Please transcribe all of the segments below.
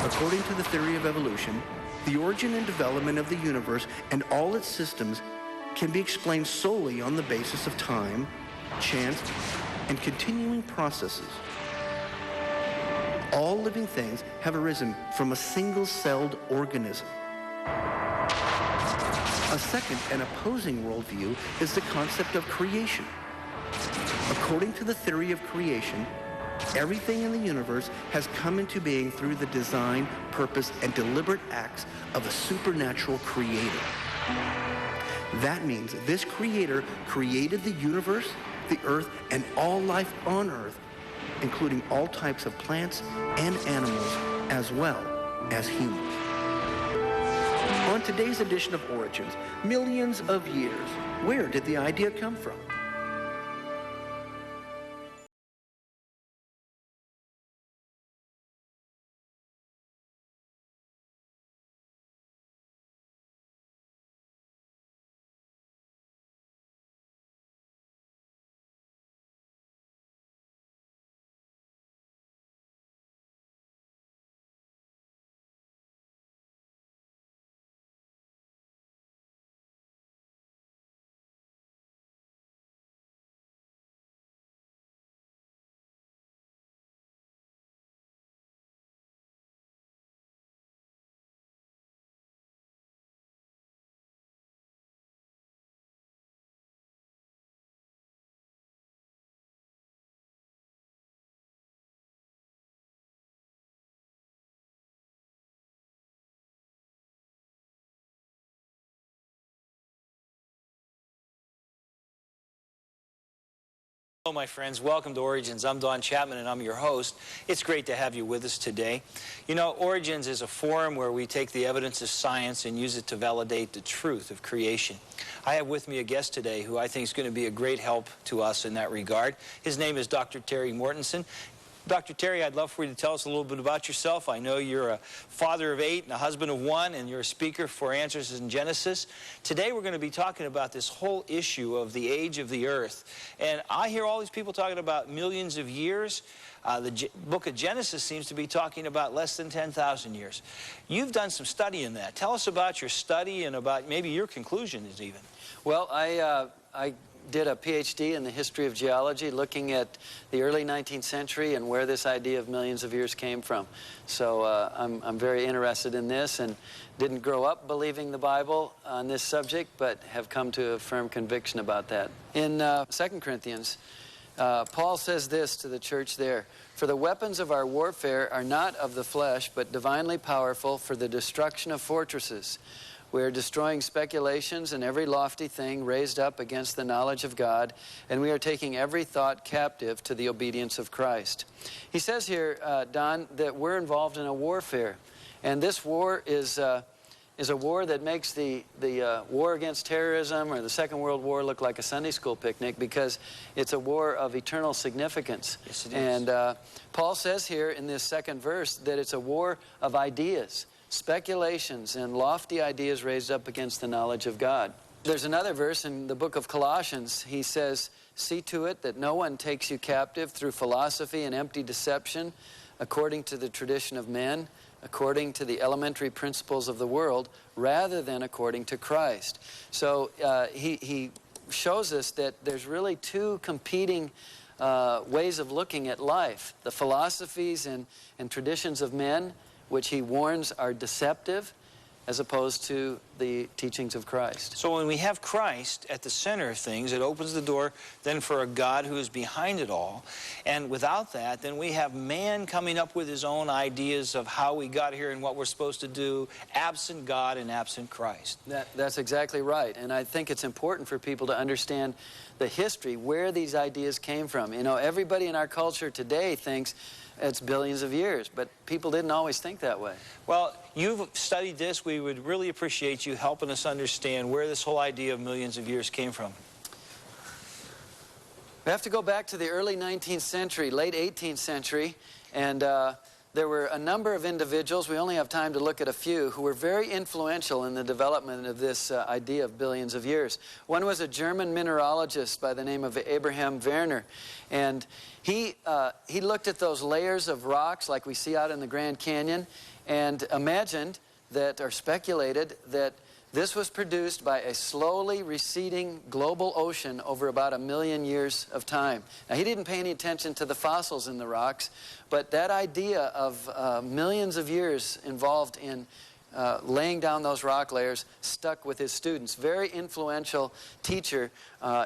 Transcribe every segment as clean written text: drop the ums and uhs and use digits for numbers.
According to the theory of evolution, the origin and development of the universe and all its systems can be explained solely on the basis of time, chance, and continuing processes. All living things have arisen from a single-celled organism. A second and opposing worldview is the concept of creation. According to the theory of creation, everything in the universe has come into being through the design, purpose, and deliberate acts of a supernatural creator. That means this creator created the universe, the earth, and all life on earth, including all types of plants and animals, as well as humans. On today's edition of Origins, millions of years, where did the idea come from? Hello, my friends. Welcome to Origins. I'm Don Chapman, and I'm your host. It's great to have you with us today. You know, Origins is a forum where we take the evidence of science and use it to validate the truth of creation. I have with me a guest today who I think is going to be a great help to us in that regard. His name is Dr. Terry Mortensen. Dr. Terry, I'd love for you to tell us a little bit about yourself. I know you're a father of 8 and a husband of 1, and you're a speaker for Answers in Genesis. Today we're going to be talking about this whole issue of the age of the earth. And I hear all these people talking about millions of years. The book of Genesis seems to be talking about less than 10,000 years. You've done some study in that. Tell us about your study and about maybe your conclusions even. Well, I did a PhD in the history of geology, looking at the early 19th century and where this idea of millions of years came from. So I'm very interested in this, and didn't grow up believing the Bible on this subject, but have come to a firm conviction about that. In 2 Corinthians, Paul says this to the church there: "For the weapons of our warfare are not of the flesh, but divinely powerful for the destruction of fortresses. We are destroying speculations and every lofty thing raised up against the knowledge of God, and we are taking every thought captive to the obedience of Christ." He says here, Don, that we're involved in a warfare, and this war is a war that makes the war against terrorism or the Second World War look like a Sunday school picnic, because it's a war of eternal significance. Yes, it is. And Paul says here in this second verse that it's a war of ideas, speculations and lofty ideas raised up against the knowledge of God. There's another verse in the book of Colossians. He says, "See to it that no one takes you captive through philosophy and empty deception, according to the tradition of men, according to the elementary principles of the world, rather than according to Christ." So he shows us that there's really two competing ways of looking at life: the philosophies and traditions of men, which he warns are deceptive, as opposed to the teachings of Christ. So when we have Christ at the center of things, it opens the door then for a God who is behind it all. And without that, then we have man coming up with his own ideas of how we got here and what we're supposed to do, absent God and absent Christ. That's exactly right. And I think it's important for people to understand the history, where these ideas came from. You know, everybody in our culture today thinks it's billions of years, but people didn't always think that way. Well, you've studied this. We would really appreciate you helping us understand where this whole idea of millions of years came from. We have to go back to the early 19th century, late 18th century, and there were a number of individuals, we only have time to look at a few, who were very influential in the development of this idea of billions of years. One was a German mineralogist by the name of Abraham Werner, and he looked at those layers of rocks like we see out in the Grand Canyon, and imagined that, or speculated that, this was produced by a slowly receding global ocean over about 1 million years of time. Now, he didn't pay any attention to the fossils in the rocks, but that idea of millions of years involved in laying down those rock layers stuck with his students. Very influential teacher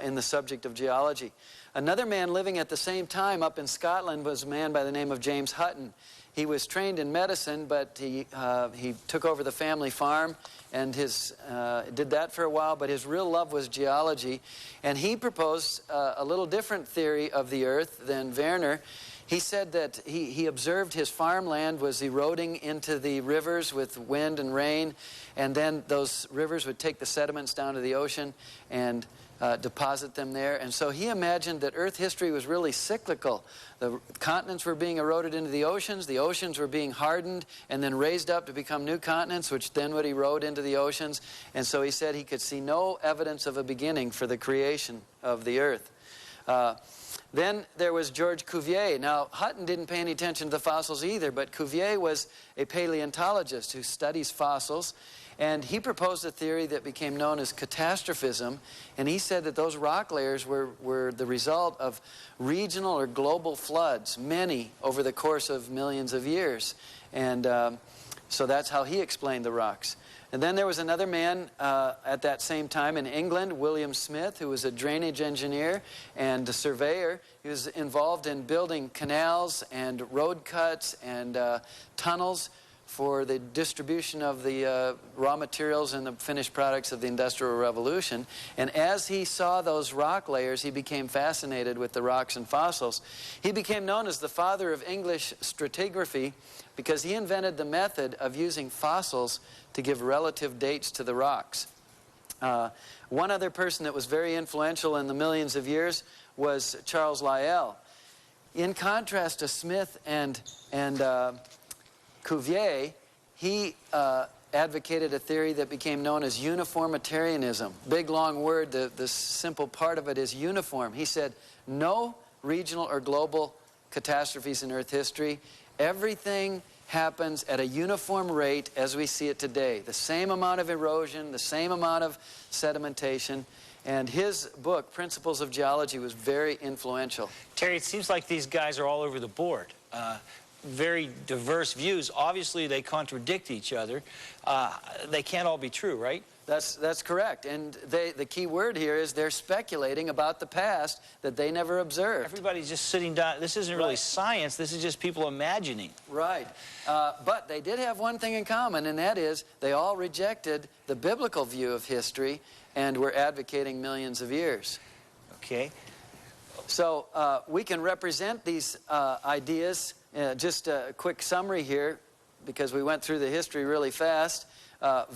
in the subject of geology. Another man living at the same time up in Scotland was a man by the name of James Hutton. He was trained in medicine, but he took over the family farm and did that for a while, but his real love was geology. And he proposed a little different theory of the earth than Werner. He said that he observed his farmland was eroding into the rivers with wind and rain, and then those rivers would take the sediments down to the ocean and deposit them there. And so he imagined that Earth history was really cyclical. The continents were being eroded into the oceans were being hardened and then raised up to become new continents, which then would erode into the oceans. And so he said he could see no evidence of a beginning for the creation of the Earth. Then there was George Cuvier. Now, Hutton didn't pay any attention to the fossils either, but Cuvier was a paleontologist who studies fossils, and he proposed a theory that became known as catastrophism, and he said that those rock layers were the result of regional or global floods, many over the course of millions of years. And so that's how he explained the rocks. And then there was another man at that same time in England, William Smith, who was a drainage engineer and a surveyor. He was involved in building canals and road cuts and tunnels for the distribution of the raw materials and the finished products of the Industrial Revolution. And as he saw those rock layers, he became fascinated with the rocks and fossils. He became known as the father of English stratigraphy because he invented the method of using fossils to give relative dates to the rocks. One other person that was very influential in the millions of years was Charles Lyell. In contrast to Smith and Cuvier, he advocated a theory that became known as uniformitarianism. Big, long word. The simple part of it is uniform. He said, no regional or global catastrophes in Earth history. Everything happens at a uniform rate as we see it today. The same amount of erosion, the same amount of sedimentation. And his book, Principles of Geology, was very influential. Terry, it seems like these guys are all over the board. Very diverse views. Obviously, they contradict each other. They can't all be true, right? That's correct. And the key word here is they're speculating about the past that they never observed. Everybody's just sitting down. This isn't really science. This is just people imagining. Right. But they did have one thing in common, and that is they all rejected the biblical view of history and were advocating millions of years. Okay. So we can represent these ideas. Just a quick summary here, because we went through the history really fast.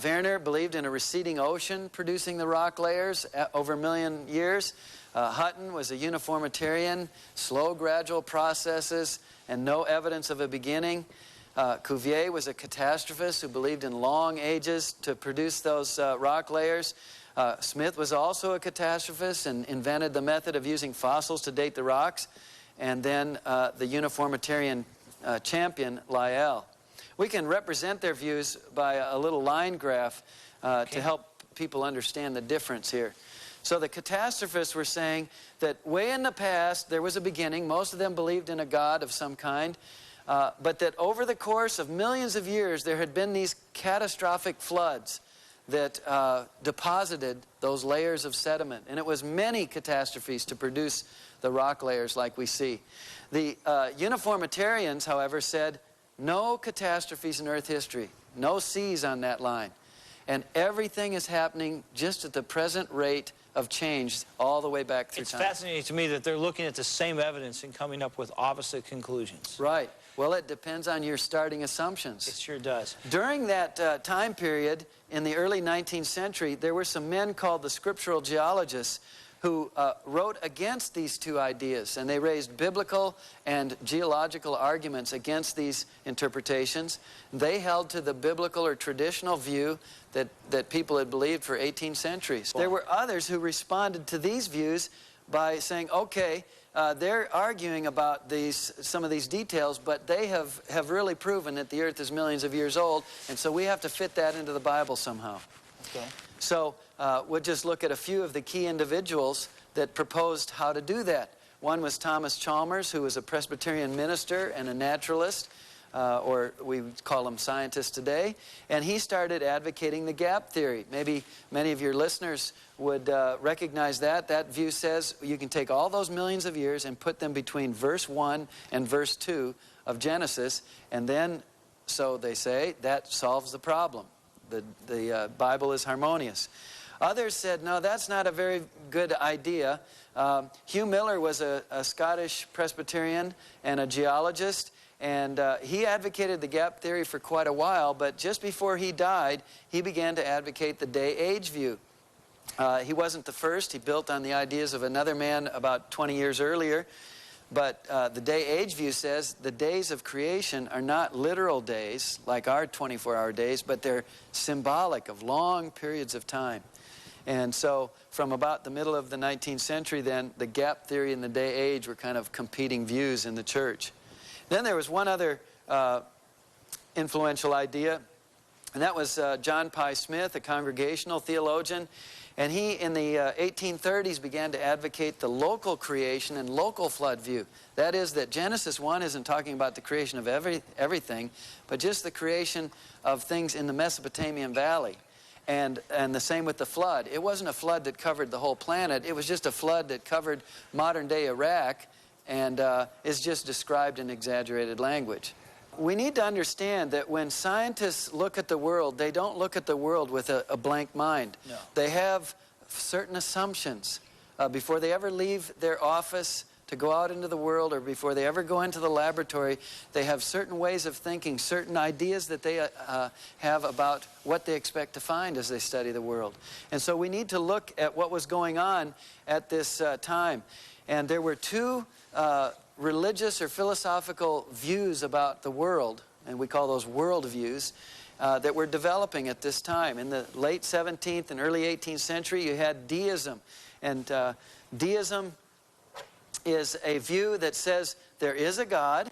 Werner believed in a receding ocean producing the rock layers over 1 million years. Hutton was a uniformitarian, slow, gradual processes, and no evidence of a beginning. Cuvier was a catastrophist who believed in long ages to produce those rock layers. Smith was also a catastrophist and invented the method of using fossils to date the rocks. And then the uniformitarian champion, Lyell. We can represent their views by a little line graph to help people understand the difference here. So the catastrophists were saying that way in the past there was a beginning. Most of them believed in a God of some kind. But that over the course of millions of years there had been these catastrophic floods that deposited those layers of sediment. And it was many catastrophes to produce the rock layers like we see. The uniformitarians, however, said no catastrophes in Earth history, no C's on that line. And everything is happening just at the present rate of change all the way back through time. It's fascinating to me that they're looking at the same evidence and coming up with opposite conclusions. Right. Well, it depends on your starting assumptions. It sure does. During that time period, in the early 19th century, there were some men called the scriptural geologists who wrote against these two ideas, and they raised biblical and geological arguments against these interpretations. They held to the biblical or traditional view that people had believed for 18 centuries. There were others who responded to these views by saying, okay, they're arguing about some of these details, but they have really proven that the earth is millions of years old, and so we have to fit that into the Bible somehow. Okay. So we'll just look at a few of the key individuals that proposed how to do that. One was Thomas Chalmers, who was a Presbyterian minister and a naturalist, or we call him scientist today, and he started advocating the gap theory. Maybe many of your listeners would recognize that. That view says you can take all those millions of years and put them between verse 1 and verse 2 of Genesis, and then, so they say, that solves the problem. The Bible is harmonious. Others said, no, that's not a very good idea. Hugh Miller was a Scottish Presbyterian and a geologist, and he advocated the gap theory for quite a while, but just before he died, he began to advocate the day-age view. He wasn't the first. He built on the ideas of another man about 20 years earlier. But the day-age view says the days of creation are not literal days, like our 24-hour days, but they're symbolic of long periods of time. And so from about the middle of the 19th century then, the gap theory and the day-age were kind of competing views in the church. Then there was one other influential idea, and that was John Pye Smith, a Congregational theologian. And he, in the 1830s, began to advocate the local creation and local flood view. That is, that Genesis 1 isn't talking about the creation of everything, but just the creation of things in the Mesopotamian valley. And the same with the flood. It wasn't a flood that covered the whole planet. It was just a flood that covered modern-day Iraq and is just described in exaggerated language. We need to understand that when scientists look at the world, they don't look at the world with a blank mind. No. They have certain assumptions. Before they ever leave their office to go out into the world, or before they ever go into the laboratory, they have certain ways of thinking, certain ideas that they have about what they expect to find as they study the world. And so we need to look at what was going on at this time. And there were two religious or philosophical views about the world, and we call those world views, that were developing at this time. In the late 17th and early 18th century, you had deism. And deism is a view that says there is a God.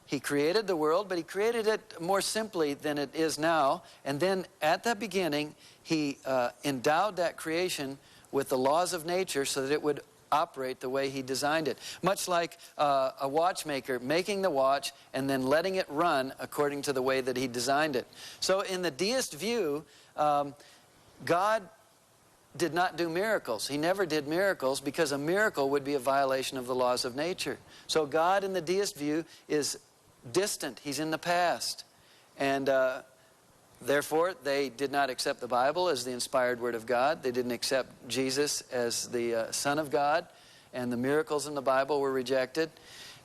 He created the world, but he created it more simply than it is now. And then at the beginning, he endowed that creation with the laws of nature so that it would operate the way he designed it. Much like a watchmaker making the watch and then letting it run according to the way that he designed it. So in the deist view, God did not do miracles. He never did miracles because a miracle would be a violation of the laws of nature. So God in the deist view is distant. He's in the past. And therefore, they did not accept the Bible as the inspired Word of God. They didn't accept Jesus as the Son of God. And the miracles in the Bible were rejected.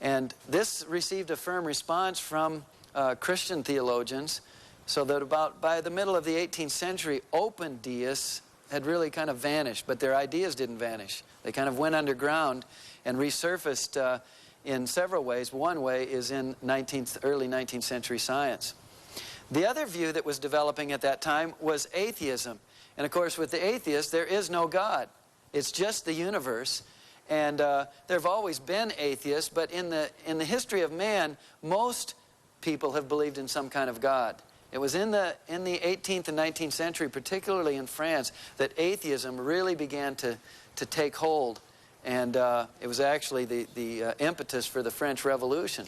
And this received a firm response from Christian theologians, so that by the middle of the 18th century, open deists had really kind of vanished, but their ideas didn't vanish. They kind of went underground and resurfaced in several ways. One way is in early 19th century science. The other view that was developing at that time was atheism. And of course, with the atheists, there is no God. It's just the universe. And there have always been atheists, but in the history of man, most people have believed in some kind of God. It was in the 18th and 19th century, particularly in France, that atheism really began to take hold. And it was actually the impetus for the French Revolution.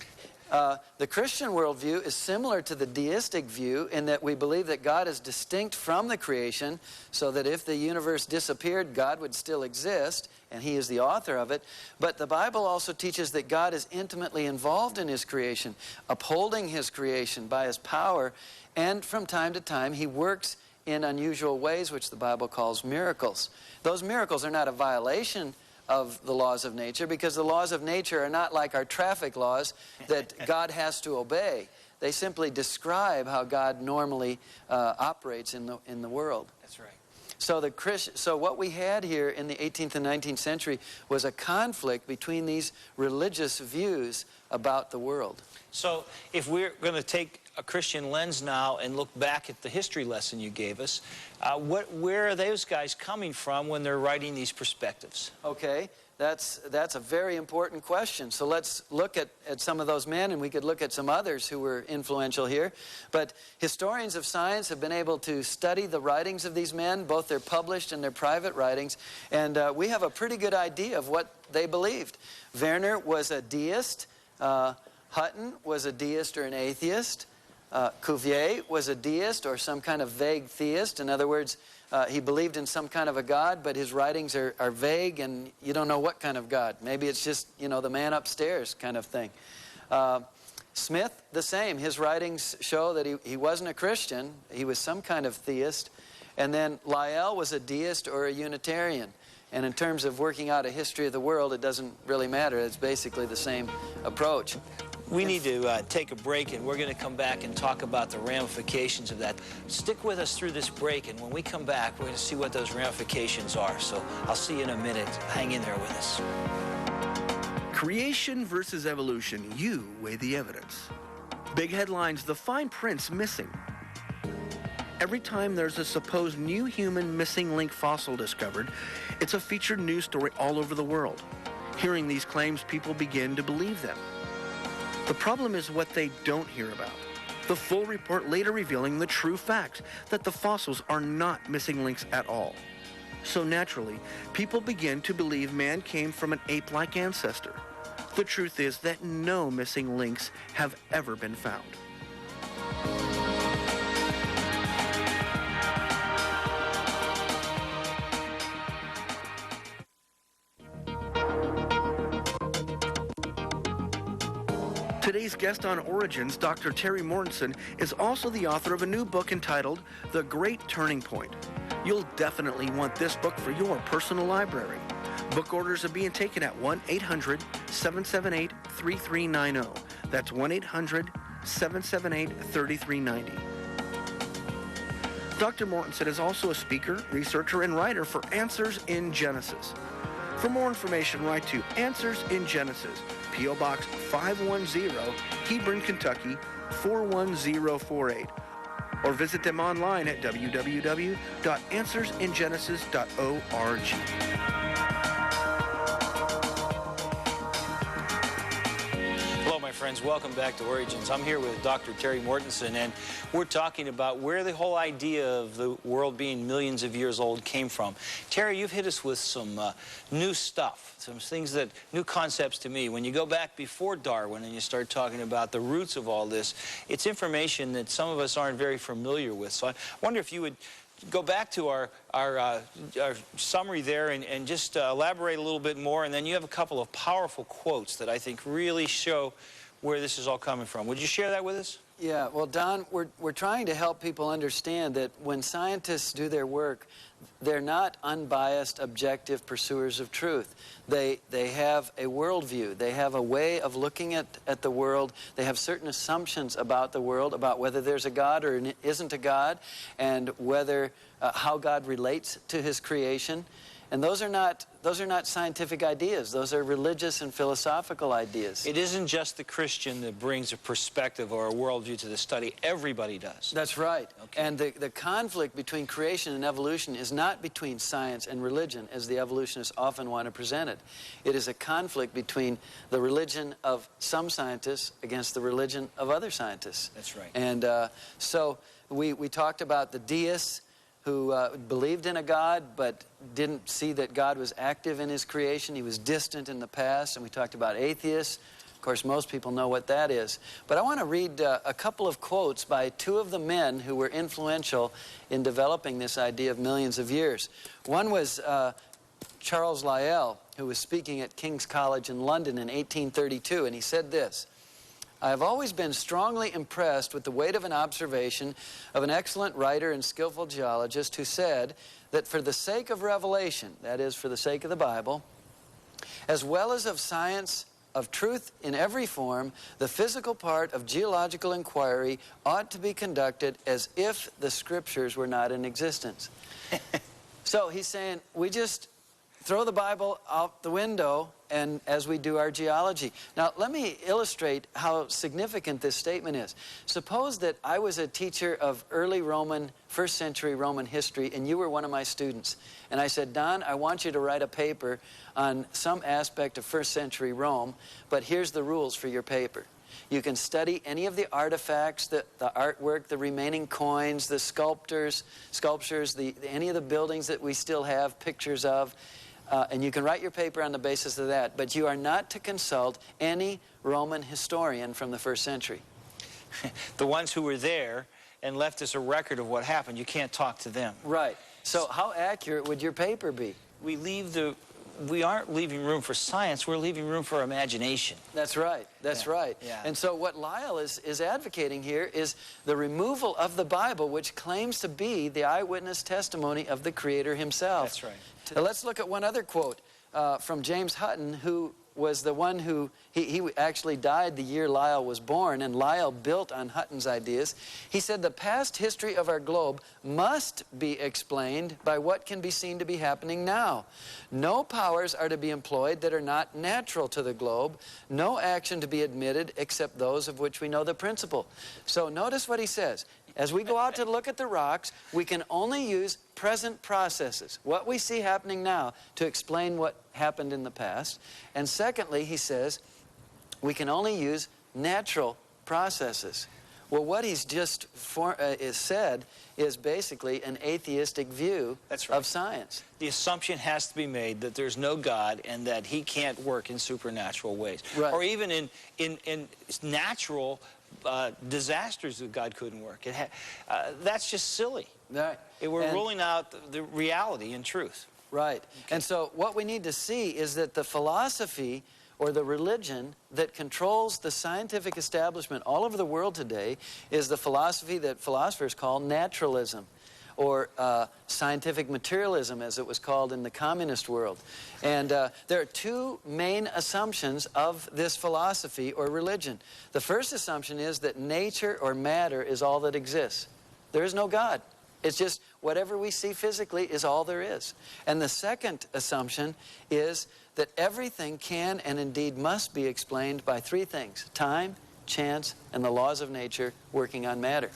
The Christian worldview is similar to the deistic view in that we believe that God is distinct from the creation, so that if the universe disappeared, God would still exist, and he is the author of it. But the Bible also teaches that God is intimately involved in his creation, upholding his creation by his power, and from time to time he works in unusual ways, which the Bible calls miracles. Those miracles are not a violation of the laws of nature, because the laws of nature are not like our traffic laws that God has to obey. They simply describe how God normally operates in the world. That's right. So what we had here in the 18th and 19th century was a conflict between these religious views about the world. So if we're going to take a Christian lens now and look back at the history lesson you gave us, where are those guys coming from when they're writing these perspectives? Okay, that's a very important question. So let's look at some of those men, and we could look at some others who were influential here. But historians of science have been able to study the writings of these men, both their published and their private writings, and we have a pretty good idea of what they believed. Werner was a deist. Hutton was a deist or an atheist. Cuvier was a deist or some kind of vague theist. In other words, he believed in some kind of a God, but his writings are vague and you don't know what kind of God. Maybe it's just, you know, the man upstairs kind of thing. Smith, the same. His writings show that he wasn't a Christian. He was some kind of theist. And then Lyell was a deist or a Unitarian. And in terms of working out a history of the world, it doesn't really matter. It's basically the same approach. We need to take a break, and we're going to come back and talk about the ramifications of that. Stick with us through this break, and when we come back, we're going to see what those ramifications are. So I'll see you in a minute. Hang in there with us. Creation versus evolution. You weigh the evidence. Big headlines, the fine print's missing. Every time there's a supposed new human missing link fossil discovered, it's a featured news story all over the world. Hearing these claims, people begin to believe them. The problem is what they don't hear about. The full report later revealing the true facts, that the fossils are not missing links at all. So naturally, people begin to believe man came from an ape-like ancestor. The truth is that no missing links have ever been found. Today's guest on Origins, Dr. Terry Mortensen, is also the author of a new book entitled The Great Turning Point. You'll definitely want this book for your personal library. Book orders are being taken at 1-800-778-3390. That's 1-800-778-3390. Dr. Mortensen is also a speaker, researcher, and writer for Answers in Genesis. For more information, write to Answers in Genesis, P.O. Box 510, Hebron, Kentucky 41048, or visit them online at www.answersingenesis.org. Hello, my friends. Welcome back to Origins. I'm here with Dr. Terry Mortensen, and we're talking about where the whole idea of the world being millions of years old came from. Terry, you've hit us with some new stuff, some things that, new concepts to me. When you go back before Darwin and you start talking about the roots of all this, it's information that some of us aren't very familiar with. So I wonder if you would go back to our summary there and just elaborate a little bit more, and then you have a couple of powerful quotes that I think really show where this is all coming from. Would you share that with us? Yeah, well, Don, we're trying to help people understand that when scientists do their work, they're not unbiased, objective pursuers of truth. They have a worldview. They have a way of looking at the world. They have certain assumptions about the world, about whether there's a God or isn't a God, and whether how God relates to his creation. And those are not scientific ideas. Those are religious and philosophical ideas. It isn't just the Christian that brings a perspective or a worldview to the study. Everybody does. That's right. Okay. And the conflict between creation and evolution is not between science and religion, as the evolutionists often want to present it. It is a conflict between the religion of some scientists against the religion of other scientists. That's right. And so we talked about the deists who believed in a God but didn't see that God was active in his creation. He was distant in the past. And we talked about atheists. Of course, most people know what that is. But I want to read a couple of quotes by two of the men who were influential in developing this idea of millions of years. One was Charles Lyell, who was speaking at King's College in London in 1832, and he said this: I have always been strongly impressed with the weight of an observation of an excellent writer and skillful geologist who said that for the sake of revelation, that is, for the sake of the Bible, as well as of science, of truth in every form, the physical part of geological inquiry ought to be conducted as if the scriptures were not in existence. So he's saying we just throw the Bible out the window and as we do our geology. Now, let me illustrate how significant this statement is. Suppose that I was a teacher of early Roman, first century Roman history, and you were one of my students. And I said, Don, I want you to write a paper on some aspect of first century Rome, but here's the rules for your paper. You can study any of the artifacts, the artwork, the remaining coins, the sculptures, any of the buildings that we still have pictures of, and you can write your paper on the basis of that. But you are not to consult any Roman historian from the first century. The ones who were there and left us a record of what happened, you can't talk to them. Right. So how accurate would your paper be? We aren't leaving room for science, we're leaving room for imagination. That's right. That's right. Yeah. And so what Lyell is advocating here is the removal of the Bible, which claims to be the eyewitness testimony of the Creator himself. That's right. Now, let's look at one other quote from James Hutton, who was the one who, he actually died the year Lyell was born, and Lyell built on Hutton's ideas. He said, the past history of our globe must be explained by what can be seen to be happening now. No powers are to be employed that are not natural to the globe, no action to be admitted except those of which we know the principle. So notice what he says. As we go out to look at the rocks, we can only use present processes, what we see happening now, to explain what happened in the past. And secondly, he says, we can only use natural processes. Well, what he's just said is basically an atheistic view of science. The assumption has to be made that there's no God and that he can't work in supernatural ways. Right. Or even in natural disasters that God couldn't work. That's just silly. Right. We're ruling out the reality and truth. Right. Okay. And so what we need to see is that the philosophy or the religion that controls the scientific establishment all over the world today is the philosophy that philosophers call naturalism, or scientific materialism, as it was called in the communist world. And there are two main assumptions of this philosophy or religion. The first assumption is that nature or matter is all that exists. There is no God. It's just whatever we see physically is all there is. And the second assumption is that everything can and indeed must be explained by three things: time, chance, and the laws of nature working on matter.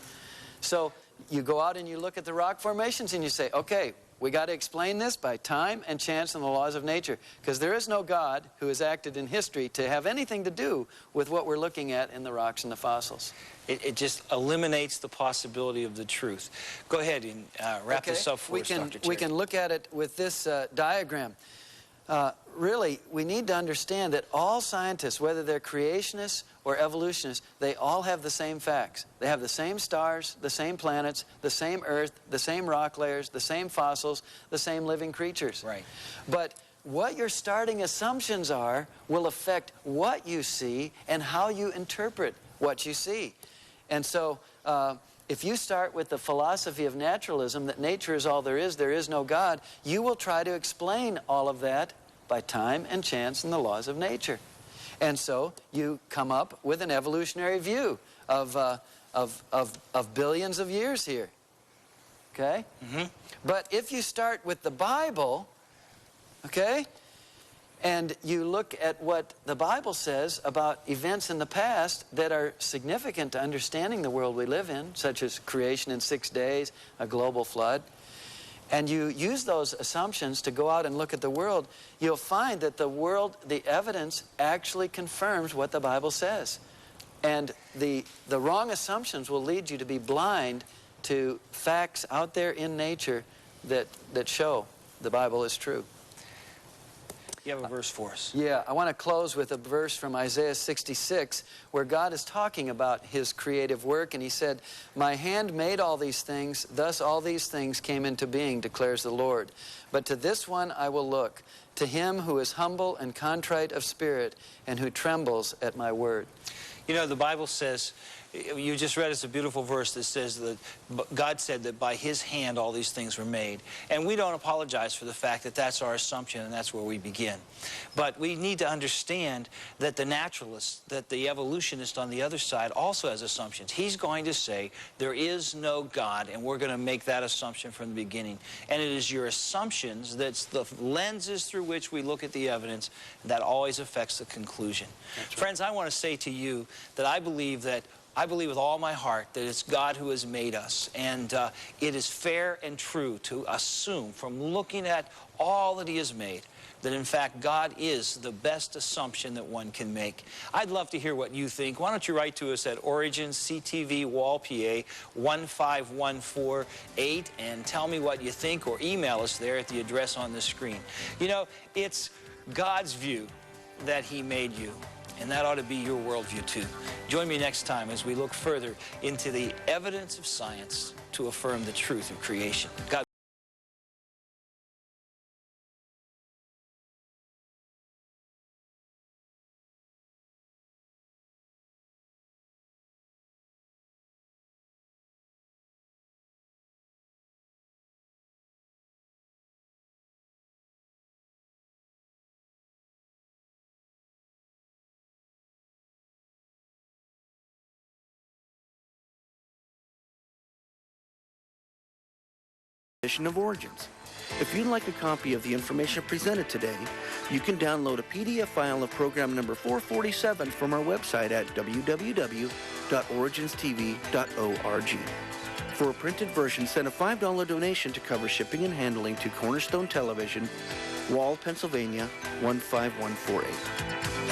So you go out and you look at the rock formations and you say, okay, we got to explain this by time and chance and the laws of nature, because there is no God who has acted in history to have anything to do with what we're looking at in the rocks and the fossils. It just eliminates the possibility of the truth. Go ahead and wrap this up for us, Dr. Terry. We can look at it with this diagram. Really, we need to understand that all scientists, whether they're creationists or evolutionists, they all have the same facts. They have the same stars, the same planets, the same Earth, the same rock layers, the same fossils, the same living creatures. Right. But what your starting assumptions are will affect what you see and how you interpret what you see. And so if you start with the philosophy of naturalism, that nature is all there is no God, you will try to explain all of that by time and chance and the laws of nature. And so you come up with an evolutionary view of billions of years here. Okay? Mm-hmm. But if you start with the Bible, okay, and you look at what the Bible says about events in the past that are significant to understanding the world we live in, such as creation in 6 days, a global flood, and you use those assumptions to go out and look at the world, you'll find that the evidence actually confirms what the Bible says. And the wrong assumptions will lead you to be blind to facts out there in nature that show the Bible is true. You have a verse for us. Yeah, I want to close with a verse from Isaiah 66 where God is talking about his creative work, and he said, "My hand made all these things, thus all these things came into being, declares the Lord. But to this one I will look, to him who is humble and contrite of spirit and who trembles at my word. You know, the Bible says, you just read us a beautiful verse that says that God said that by his hand all these things were made. And we don't apologize for the fact that that's our assumption and that's where we begin. But we need to understand that the naturalist, that the evolutionist on the other side also has assumptions. He's going to say there is no God, and we're going to make that assumption from the beginning. And it is your assumptions, that's the lenses through which we look at the evidence, that always affects the conclusion. Right. Friends, I want to say to you that I believe with all my heart that it's God who has made us. And it is fair and true to assume from looking at all that he has made that in fact God is the best assumption that one can make. I'd love to hear what you think. Why don't you write to us at Origins, CTV, Wall, PA, 15148 and tell me what you think, or email us there at the address on the screen. You know, it's God's view that he made you. And that ought to be your worldview, too. Join me next time as we look further into the evidence of science to affirm the truth of creation. God of Origins. If you'd like a copy of the information presented today, you can download a PDF file of program number 447 from our website at www.originstv.org. For a printed version, send a $5 donation to cover shipping and handling to Cornerstone Television, Wall, Pennsylvania, 15148.